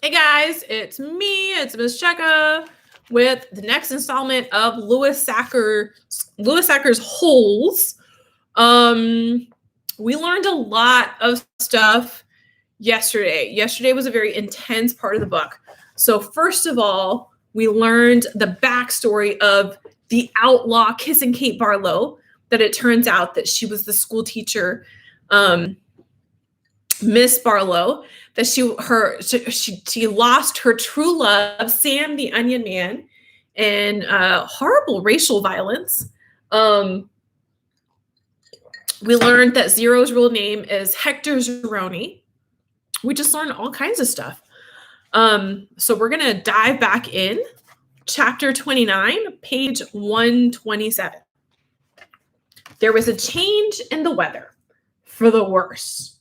Hey guys, it's me, it's Miss Checka with the next installment of Lewis Sacker's Holes. We learned a lot of stuff yesterday. Yesterday was a very intense part of the book. So first of all, we learned the backstory of the outlaw kissing Kate Barlow, that it turns out that she was the school teacher, Miss Barlow, that she lost her true love, Sam the Onion Man, in horrible racial violence. We learned that Zero's real name is Hector Zeroni. We just learned all kinds of stuff. So we're going to dive back in. Chapter 29, page 127. There was a change in the weather for the worse.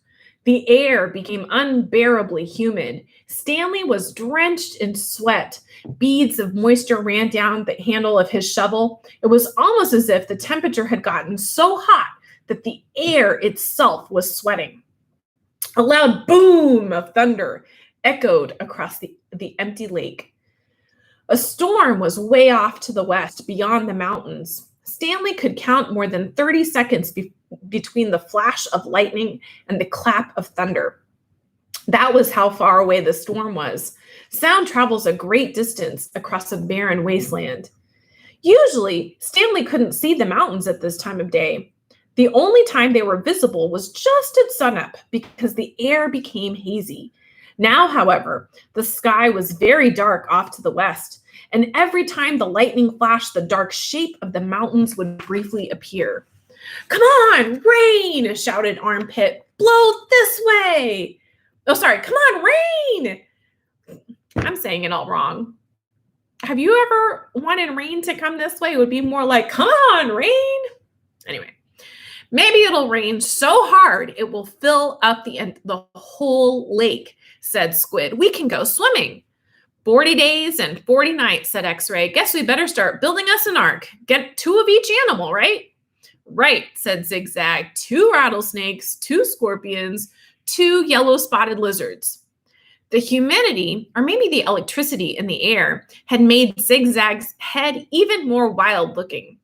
The air became unbearably humid. Stanley was drenched in sweat. Beads of moisture ran down the handle of his shovel. It was almost as if the temperature had gotten so hot that the air itself was sweating. A loud boom of thunder echoed across the empty lake. A storm was way off to the west, beyond the mountains. Stanley could count more than 30 seconds between the flash of lightning and the clap of thunder. That was how far away the storm was. Sound travels a great distance across a barren wasteland. Usually, Stanley couldn't see the mountains at this time of day. The only time they were visible was just at sunup because the air became hazy. Now, however, the sky was very dark off to the west, and every time the lightning flashed, the dark shape of the mountains would briefly appear. "Come on, rain!" shouted Armpit. "Blow this way!" Oh, sorry, come on, rain! I'm saying it all wrong. Have you ever wanted rain to come this way? It would be more like, "Come on, rain!" Anyway, maybe it'll rain so hard it will fill up the whole lake, said Squid. "We can go swimming." 40 days and 40 nights, said X-Ray. "Guess we better start building us an ark. Get 2 of each animal, right?" "Right," said Zigzag. 2 rattlesnakes, 2 scorpions, 2 yellow-spotted lizards. The humidity, or maybe the electricity in the air, had made Zigzag's head even more wild-looking.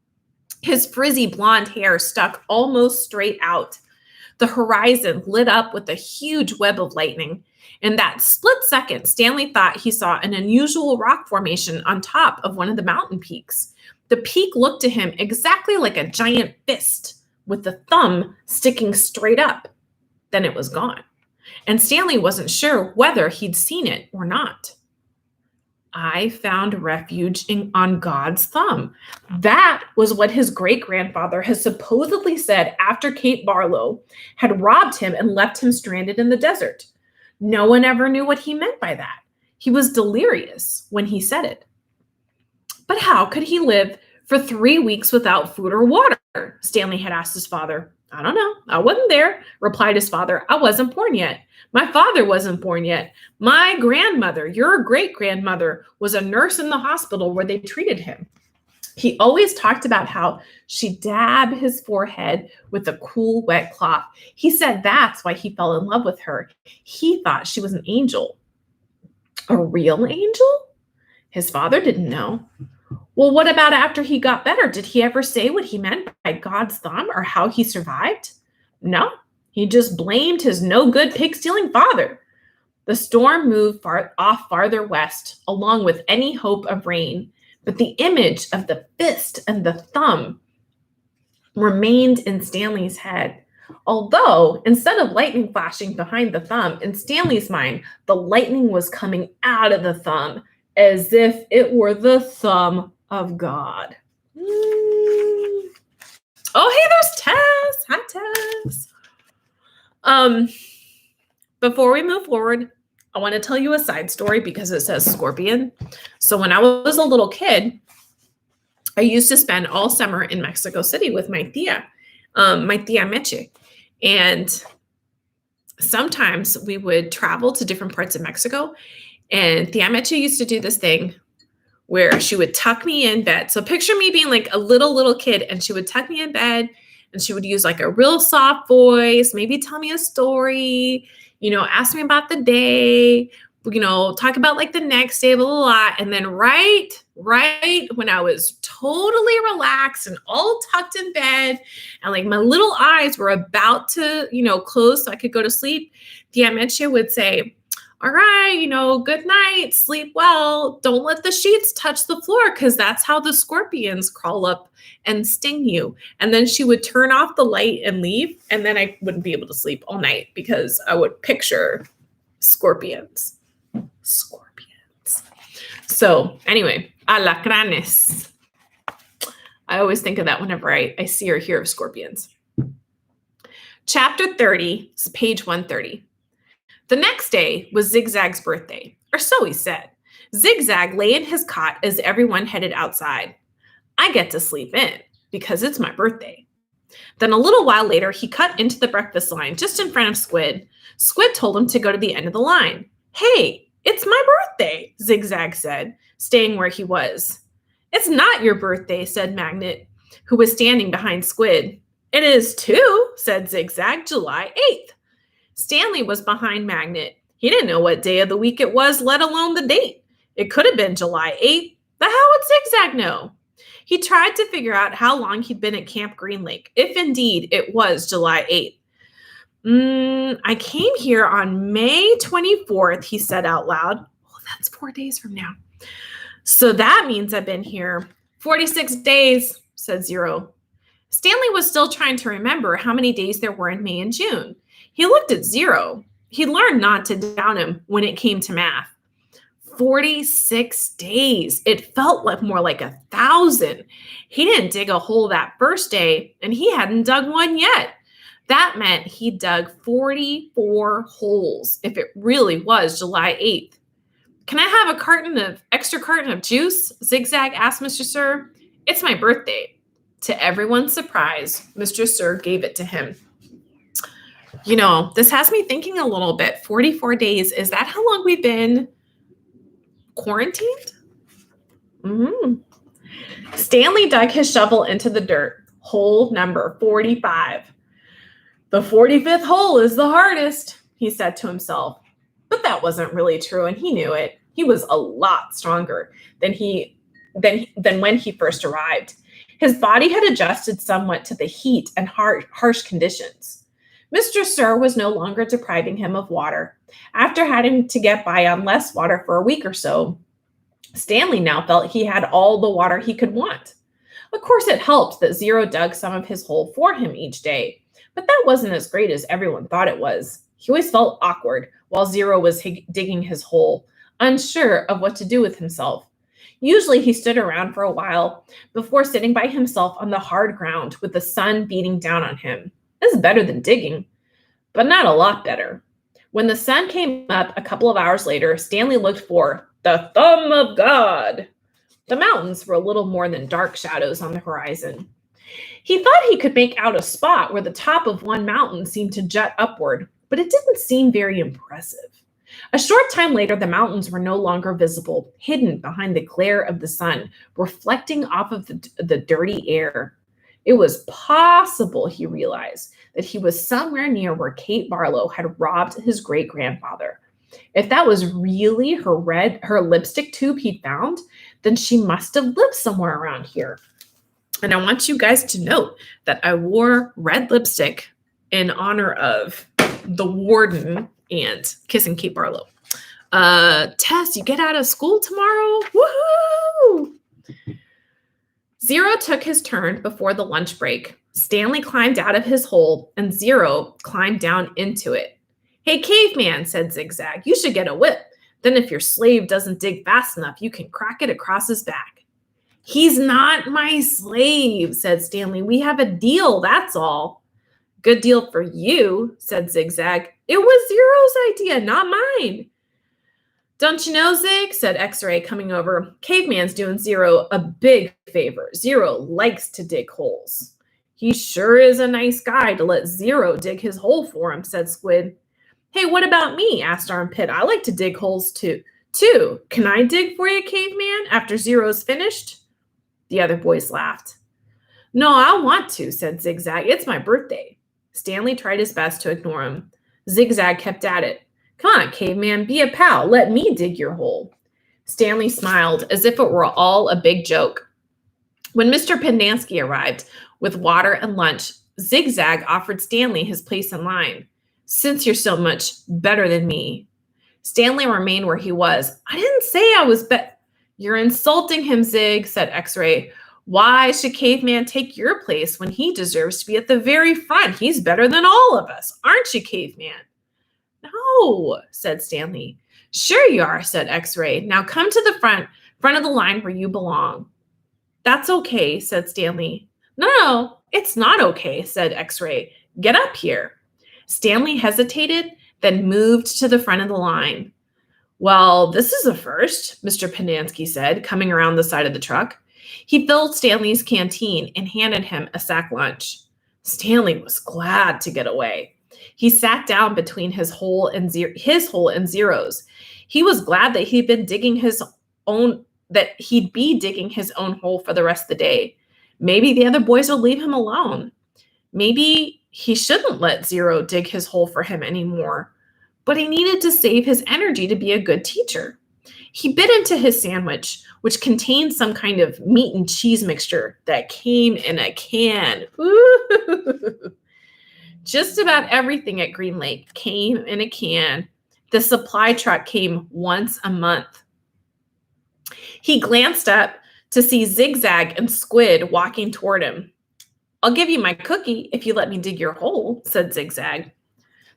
His frizzy blonde hair stuck almost straight out. The horizon lit up with a huge web of lightning. In that split second, Stanley thought he saw an unusual rock formation on top of one of the mountain peaks. The peak looked to him exactly like a giant fist, with the thumb sticking straight up. Then it was gone, and Stanley wasn't sure whether he'd seen it or not. "I found refuge on God's thumb." That was what his great-grandfather had supposedly said after Kate Barlow had robbed him and left him stranded in the desert. No one ever knew what he meant by that. He was delirious when he said it. But how could he live for 3 weeks without food or water? Stanley had asked his father. "I don't know. I wasn't there," replied his father. "I wasn't born yet. My father wasn't born yet. My grandmother, your great-grandmother, was a nurse in the hospital where they treated him. He always talked about how she'd dab his forehead with a cool, wet cloth. He said that's why he fell in love with her. He thought she was an angel." "A real angel?" His father didn't know. "Well, what about after he got better? Did he ever say what he meant by God's thumb or how he survived?" "No, he just blamed his no-good pig-stealing father." The storm moved off farther west, along with any hope of rain, but the image of the fist and the thumb remained in Stanley's head. Although, instead of lightning flashing behind the thumb, in Stanley's mind, the lightning was coming out of the thumb, as if it were the thumb of God. Oh, hey, there's Tess. Hi, Tess. Before we move forward, I want to tell you a side story because it says scorpion. So when I was a little kid, I used to spend all summer in Mexico City with my tia Meche. And sometimes we would travel to different parts of Mexico. And tia Meche used to do this thing where she would tuck me in bed. So picture me being like a little kid, and she would tuck me in bed, and she would use like a real soft voice, maybe tell me a story, ask me about the day, talk about like the next day, blah, blah, blah. And then right when I was totally relaxed and all tucked in bed and like my little eyes were about to, close so I could go to sleep, the Ameche would say, all right, good night, sleep well. Don't let the sheets touch the floor because that's how the scorpions crawl up and sting you. And then she would turn off the light and leave. And then I wouldn't be able to sleep all night because I would picture scorpions. So anyway, alacranes. I always think of that whenever I see or hear of scorpions. Chapter 30, page 130. The next day was Zigzag's birthday, or so he said. Zigzag lay in his cot as everyone headed outside. I get to sleep in because it's my birthday. Then a little while later, he cut into the breakfast line just in front of Squid. Squid told him to go to the end of the line. Hey, it's my birthday, Zigzag said, staying where he was. It's not your birthday, said Magnet, who was standing behind Squid. It is too, said Zigzag, July 8th. Stanley was behind Magnet. He didn't know what day of the week it was, let alone the date. It could have been July 8th. The hell would Zigzag know? He tried to figure out how long he'd been at Camp Green Lake, if indeed it was July 8th. I came here on May 24th, he said out loud. Oh, that's 4 days from now. So that means I've been here 46 days, said Zero. Stanley was still trying to remember how many days there were in May and June. He looked at Zero. He learned not to down him when it came to math. 46 days. It felt like more like 1,000. He didn't dig a hole that first day, and he hadn't dug one yet. That meant he dug 44 holes if it really was July 8th. Can I have a extra carton of juice? Zigzag asked Mr. Sir. It's my birthday. To everyone's surprise, Mr. Sir gave it to him. This has me thinking a little bit. 44 days. Is that how long we've been quarantined? Stanley dug his shovel into the dirt. Hole number 45. The 45th hole is the hardest, he said to himself. But that wasn't really true, and he knew it. He was a lot stronger than when he first arrived. His body had adjusted somewhat to the heat and harsh conditions. Mr. Sir was no longer depriving him of water. After having to get by on less water for a week or so, Stanley now felt he had all the water he could want. Of course, it helped that Zero dug some of his hole for him each day, but that wasn't as great as everyone thought it was. He always felt awkward while Zero was digging his hole, unsure of what to do with himself. Usually he stood around for a while before sitting by himself on the hard ground with the sun beating down on him. This is better than digging, but not a lot better. When the sun came up a couple of hours later, Stanley looked for the thumb of God. The mountains were a little more than dark shadows on the horizon. He thought he could make out a spot where the top of one mountain seemed to jut upward, but it didn't seem very impressive. A short time later, the mountains were no longer visible, hidden behind the glare of the sun, reflecting off of the dirty air. It was possible, he realized, that he was somewhere near where Kate Barlow had robbed his great-grandfather. If that was really her lipstick tube he'd found, then she must have lived somewhere around here. And I want you guys to note that I wore red lipstick in honor of the warden and kissing Kate Barlow. Tess, you get out of school tomorrow? Woohoo! Zero took his turn before the lunch break. Stanley climbed out of his hole, and Zero climbed down into it. Hey, caveman, said Zigzag, you should get a whip. Then if your slave doesn't dig fast enough, you can crack it across his back. He's not my slave, said Stanley. We have a deal, that's all. Good deal for you, said Zigzag. It was Zero's idea, not mine. Don't you know, Zig, said X-Ray, coming over. Caveman's doing Zero a big favor. Zero likes to dig holes. He sure is a nice guy to let Zero dig his hole for him, said Squid. Hey, what about me? Asked Armpit. I like to dig holes too. Can I dig for you, Caveman, after Zero's finished? The other boys laughed. No, I want to, said Zigzag. It's my birthday. Stanley tried his best to ignore him. Zigzag kept at it. Come on, caveman, be a pal. Let me dig your hole. Stanley smiled as if it were all a big joke. When Mr. Pendanski arrived with water and lunch, Zigzag offered Stanley his place in line. Since you're so much better than me. Stanley remained where he was. I didn't say I was You're insulting him, Zig, said X-Ray. Why should Caveman take your place when he deserves to be at the very front? He's better than all of us. Aren't you, Caveman? No, said Stanley. Sure you are, said X-Ray. Now come to the front of the line where you belong. That's okay, said Stanley. No, it's not okay, said X-Ray. Get up here. Stanley hesitated, then moved to the front of the line. Well, this is a first, Mr. Pendanski said, coming around the side of the truck. He filled Stanley's canteen and handed him a sack lunch. Stanley was glad to get away. He sat down between his hole and Zero's. He was glad that he'd be digging his own hole for the rest of the day. Maybe the other boys would leave him alone. Maybe he shouldn't let Zero dig his hole for him anymore. But he needed to save his energy to be a good teacher. He bit into his sandwich, which contained some kind of meat and cheese mixture that came in a can. Ooh. Just about everything at Green Lake came in a can. The supply truck came once a month. He glanced up to see Zigzag and Squid walking toward him. I'll give you my cookie if you let me dig your hole, said Zigzag.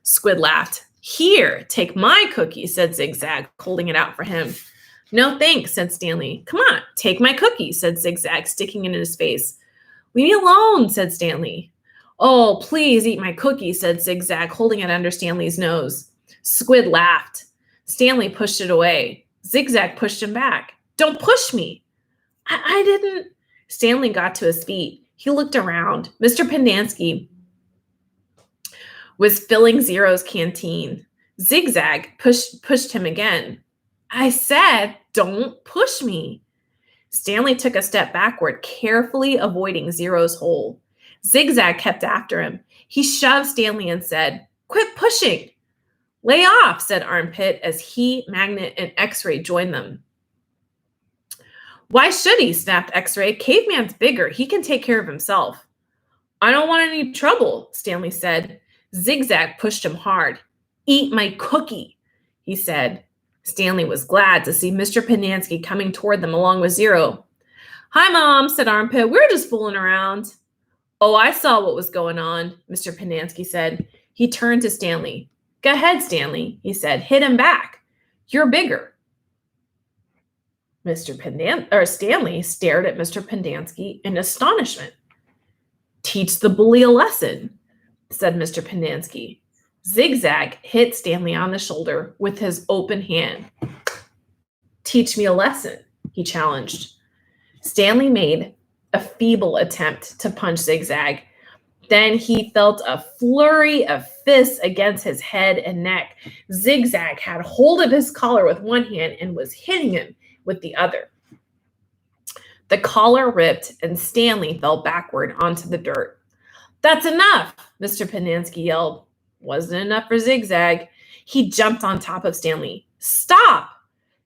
Squid laughed. Here, take my cookie, said Zigzag, holding it out for him. No thanks, said Stanley. Come on, take my cookie, said Zigzag, sticking it in his face. Leave me alone, said Stanley. Oh, please eat my cookie, said Zigzag, holding it under Stanley's nose. Squid laughed. Stanley pushed it away. Zigzag pushed him back. Don't push me. I didn't. Stanley got to his feet. He looked around. Mr. Pendanski was filling Zero's canteen. Zigzag pushed him again. I said, don't push me. Stanley took a step backward, carefully avoiding Zero's hole. Zigzag kept after him. He shoved Stanley and said, quit pushing. Lay off, said Armpit as he, Magnet, and X-Ray joined them. Why should he? Snapped X-Ray. Caveman's bigger. He can take care of himself. I don't want any trouble, Stanley said. Zigzag pushed him hard. Eat my cookie, he said. Stanley was glad to see Mr. Pendanski coming toward them along with Zero. Hi, Mom, said Armpit. We're just fooling around. Oh, I saw what was going on, Mr. Pendanski said. He turned to Stanley. Go ahead, Stanley, he said. Hit him back. You're bigger. Stanley stared at Mr. Pendanski in astonishment. Teach the bully a lesson, said Mr. Pendanski. Zigzag hit Stanley on the shoulder with his open hand. Teach me a lesson, he challenged. Stanley made a feeble attempt to punch Zigzag. Then he felt a flurry of fists against his head and neck. Zigzag had hold of his collar with one hand and was hitting him with the other. The collar ripped and Stanley fell backward onto the dirt. That's enough, Mr. Pendanski yelled. Wasn't enough for Zigzag. He jumped on top of Stanley. Stop,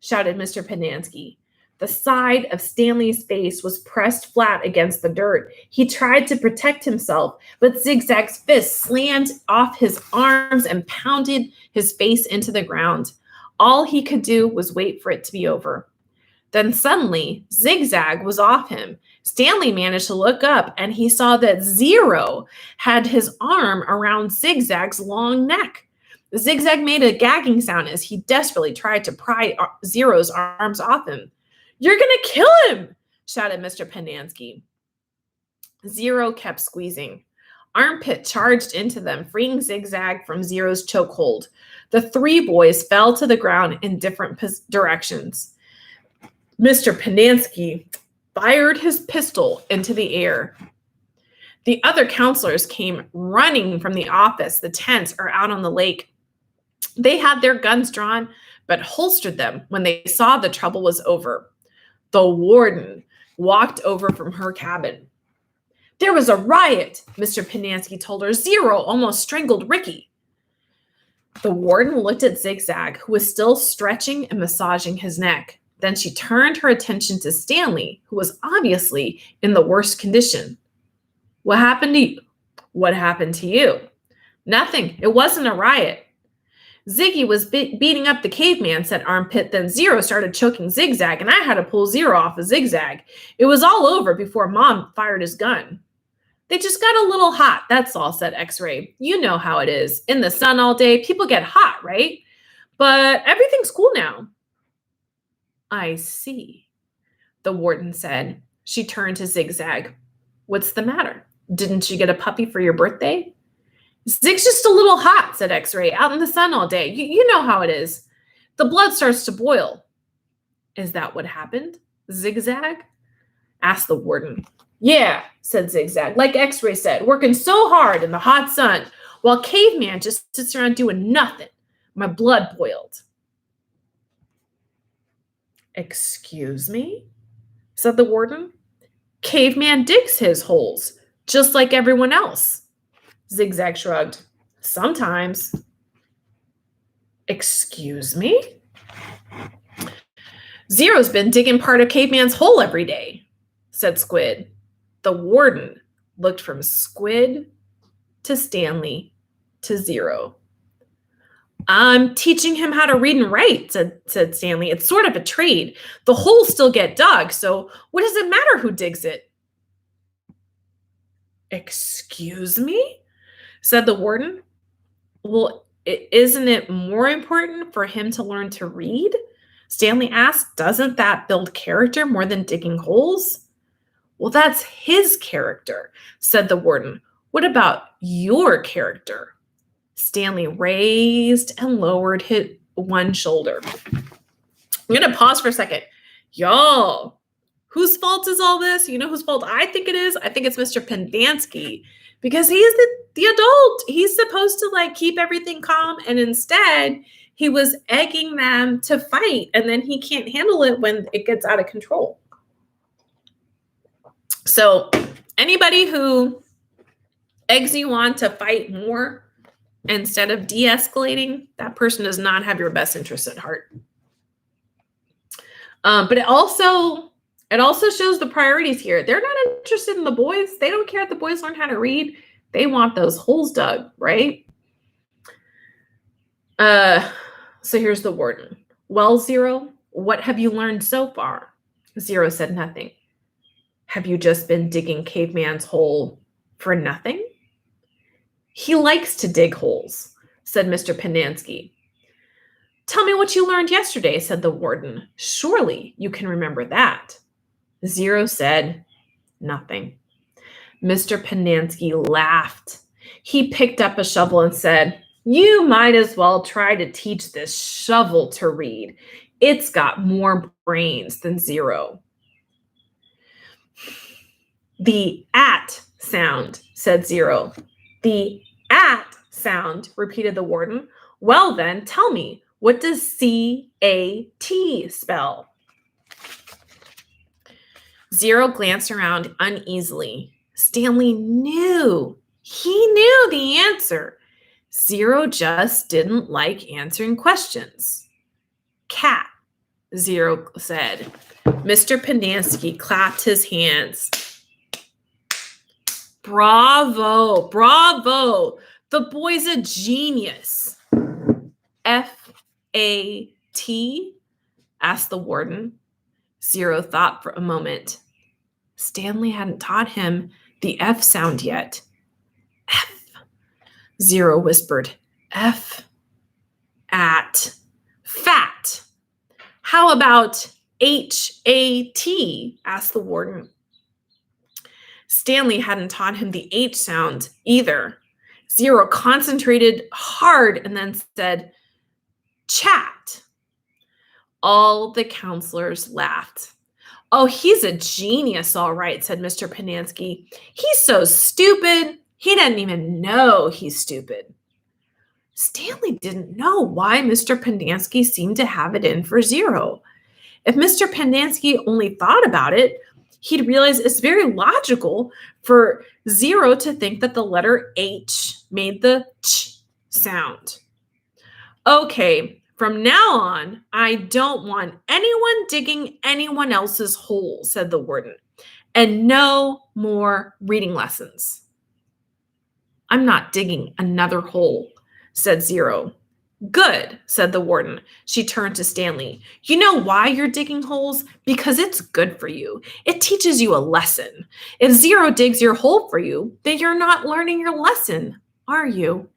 shouted Mr. Pendanski. The side of Stanley's face was pressed flat against the dirt. He tried to protect himself, but Zigzag's fist slammed off his arms and pounded his face into the ground. All he could do was wait for it to be over. Then suddenly, Zigzag was off him. Stanley managed to look up, and he saw that Zero had his arm around Zigzag's long neck. Zigzag made a gagging sound as he desperately tried to pry Zero's arms off him. You're going to kill him, shouted Mr. Pendanski. Zero kept squeezing. Armpit charged into them, freeing Zigzag from Zero's chokehold. The three boys fell to the ground in different directions. Mr. Pendanski fired his pistol into the air. The other counselors came running from the office, the tents, or out on the lake. They had their guns drawn, but holstered them when they saw the trouble was over. The warden walked over from her cabin. There was a riot, Mr. Pendanski told her. Zero almost strangled Ricky. The warden looked at Zigzag, who was still stretching and massaging his neck. Then she turned her attention to Stanley, who was obviously in the worst condition. What happened to you? What happened to you? Nothing. It wasn't a riot. Ziggy was beating up the caveman, said Armpit. Then Zero started choking Zigzag, and I had to pull Zero off of Zigzag. It was all over before Mom fired his gun. They just got a little hot, that's all, said X-Ray. You know how it is. In the sun all day, people get hot, right? But everything's cool now. I see, the warden said. She turned to Zigzag. What's the matter? Didn't you get a puppy for your birthday? Zig's just a little hot, said X-Ray. Out in the sun all day. You know how it is. The blood starts to boil. Is that what happened? Zigzag? Asked the warden. Yeah, said Zigzag. Like X-Ray said, working so hard in the hot sun while Caveman just sits around doing nothing. My blood boiled. Excuse me? Said the warden. Caveman digs his holes, just like everyone else. Zigzag shrugged. Sometimes. Excuse me? Zero's been digging part of Caveman's hole every day, said Squid. The warden looked from Squid to Stanley to Zero. I'm teaching him how to read and write, said Stanley. It's sort of a trade. The holes still get dug, so what does it matter who digs it? Excuse me? Said the warden. Well, isn't it more important for him to learn to read? Stanley asked. Doesn't that build character more than digging holes? Well, that's his character, said the warden. What about your character? Stanley raised and lowered his one shoulder. I'm going to pause for a second. Y'all, whose fault is all this? You know whose fault I think it is? I think it's Mr. Pendanski, because he's the adult. He's supposed to keep everything calm, and instead he was egging them to fight, and then he can't handle it when it gets out of control. So anybody who eggs you on to fight more instead of de-escalating, that person does not have your best interest at heart. But it also shows the priorities here. They're not interested in the boys. They don't care if the boys learn how to read. They want those holes dug, right? So here's the warden. Well, Zero, what have you learned so far? Zero said nothing. Have you just been digging Caveman's hole for nothing? He likes to dig holes, said Mr. Pendanski. Tell me what you learned yesterday, said the warden. Surely you can remember that. Zero said nothing. Mr. Pendanski laughed. He picked up a shovel and said, you might as well try to teach this shovel to read. It's got more brains than Zero. The at sound, said Zero. The at sound, repeated the warden. Well then, tell me, what does C-A-T spell? Zero glanced around uneasily. Stanley knew. He knew the answer. Zero just didn't like answering questions. Cat, Zero said. Mr. Pendanski clapped his hands. Bravo, bravo. The boy's a genius. F-A-T? Asked the warden. Zero thought for a moment. Stanley hadn't taught him the F sound yet. F. Zero whispered. F. At. Fat. How about H-A-T? Asked the warden. Stanley hadn't taught him the H sound either. Zero concentrated hard and then said, chat. All the counselors laughed. Oh, he's a genius, all right, said Mr. Pendanski. He's so stupid. He doesn't even know he's stupid. Stanley didn't know why Mr. Pendanski seemed to have it in for Zero. If Mr. Pendanski only thought about it, he'd realize it's very logical for Zero to think that the letter H made the ch sound. Okay, from now on, I don't want anyone digging anyone else's hole, said the warden. And no more reading lessons. I'm not digging another hole, said Zero. Good, said the warden. She turned to Stanley. You know why you're digging holes? Because it's good for you. It teaches you a lesson. If Zero digs your hole for you, then you're not learning your lesson, are you?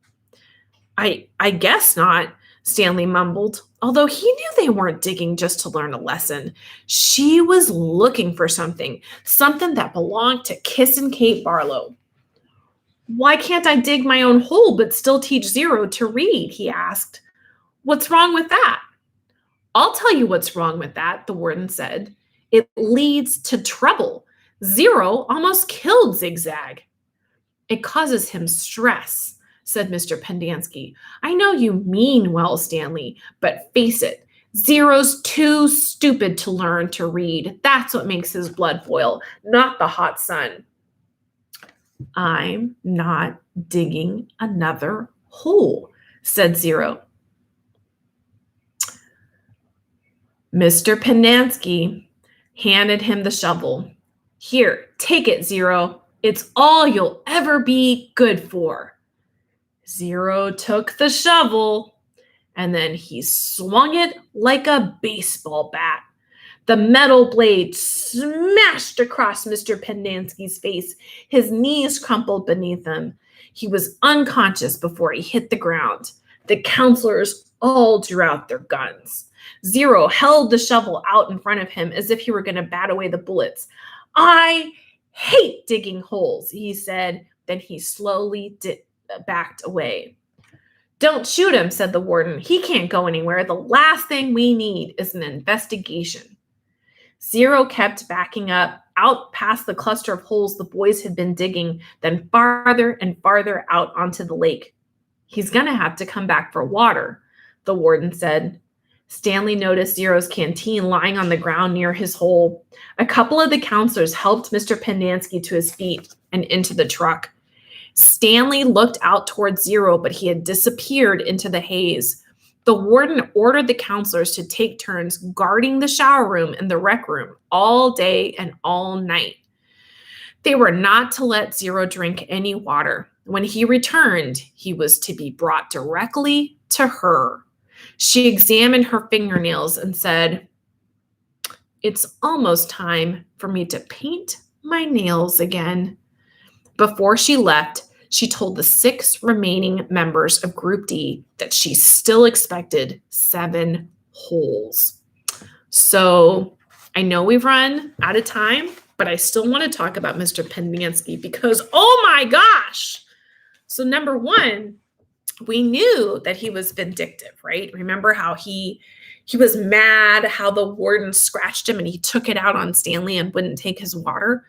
I guess not, Stanley mumbled, although he knew they weren't digging just to learn a lesson. She was looking for something that belonged to Kiss and Kate Barlow. Why can't I dig my own hole but still teach Zero to read? He asked. What's wrong with that? I'll tell you what's wrong with that, the warden said. It leads to trouble. Zero almost killed Zigzag. It causes him stress, said Mr. Pendanski. I know you mean well, Stanley, but face it, Zero's too stupid to learn to read. That's what makes his blood boil, not the hot sun. I'm not digging another hole, said Zero. Mr. Pendanski handed him the shovel. Here, take it, Zero. It's all you'll ever be good for. Zero took the shovel, and then he swung it like a baseball bat. The metal blade smashed across Mr. Pendanski's face. His knees crumpled beneath him. He was unconscious before he hit the ground. The counselors all drew out their guns. Zero held the shovel out in front of him as if he were going to bat away the bullets. I hate digging holes, he said. Then he slowly backed away. Don't shoot him, said the warden. He can't go anywhere. The last thing we need is an investigation. Zero kept backing up, out past the cluster of holes the boys had been digging, then farther and farther out onto the lake. He's going to have to come back for water, the warden said. Stanley noticed Zero's canteen lying on the ground near his hole. A couple of the counselors helped Mr. Pendanski to his feet and into the truck. Stanley looked out towards Zero, but he had disappeared into the haze. The warden ordered the counselors to take turns guarding the shower room and the rec room all day and all night. They were not to let Zero drink any water. When he returned, he was to be brought directly to her. She examined her fingernails and said, It's almost time for me to paint my nails again. Before she left, she told the 6 remaining members of Group D that she still expected 7 holes. So I know we've run out of time, but I still want to talk about Mr. Pendanski because, oh my gosh. So number 1, we knew that he was vindictive, right? Remember how he was mad, how the warden scratched him and he took it out on Stanley and wouldn't take his water.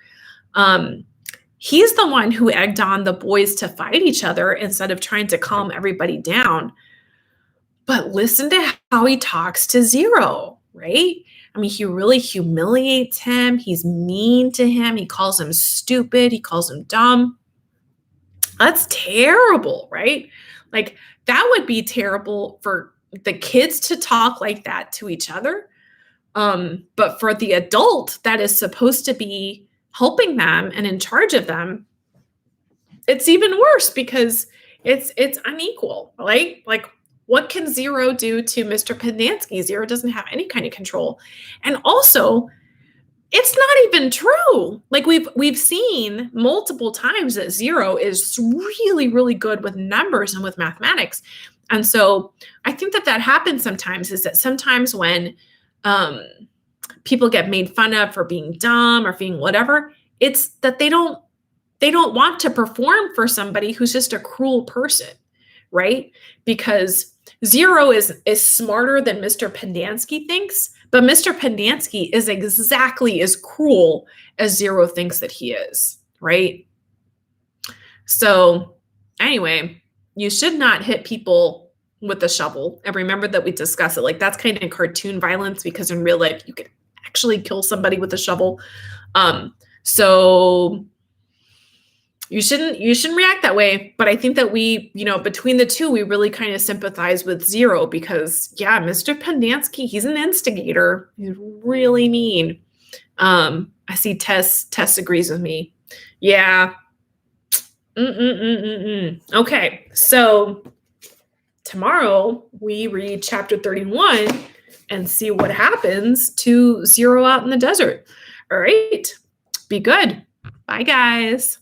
He's the one who egged on the boys to fight each other instead of trying to calm everybody down. But listen to how he talks to Zero, right? I mean, he really humiliates him. He's mean to him. He calls him stupid. He calls him dumb. That's terrible, right? Like, that would be terrible for the kids to talk like that to each other. But for the adult that is supposed to be helping them and in charge of them, it's even worse because it's unequal, right? Like, what can Zero do to Mr. Pendanski? Zero doesn't have any kind of control. And also, it's not even true. Like, we've seen multiple times that Zero is really, really good with numbers and with mathematics. And so I think that happens sometimes, is that sometimes when people get made fun of for being dumb or being whatever, it's that they don't want to perform for somebody who's just a cruel person, right? Because Zero is smarter than Mr. Pendanski thinks, but Mr. Pendanski is exactly as cruel as Zero thinks that he is, right? So anyway, you should not hit people with a shovel. And remember that we discussed it. Like, that's kind of cartoon violence, because in real life, you could actually kill somebody with a shovel. So You shouldn't react that way, but I think that we, between the two, we really kind of sympathize with Zero because, yeah, Mr. Pendanski, he's an instigator. He's really mean. I see Tess agrees with me. Yeah. Okay, so tomorrow we read chapter 31 and see what happens to Zero out in the desert. All right, be good. Bye, guys.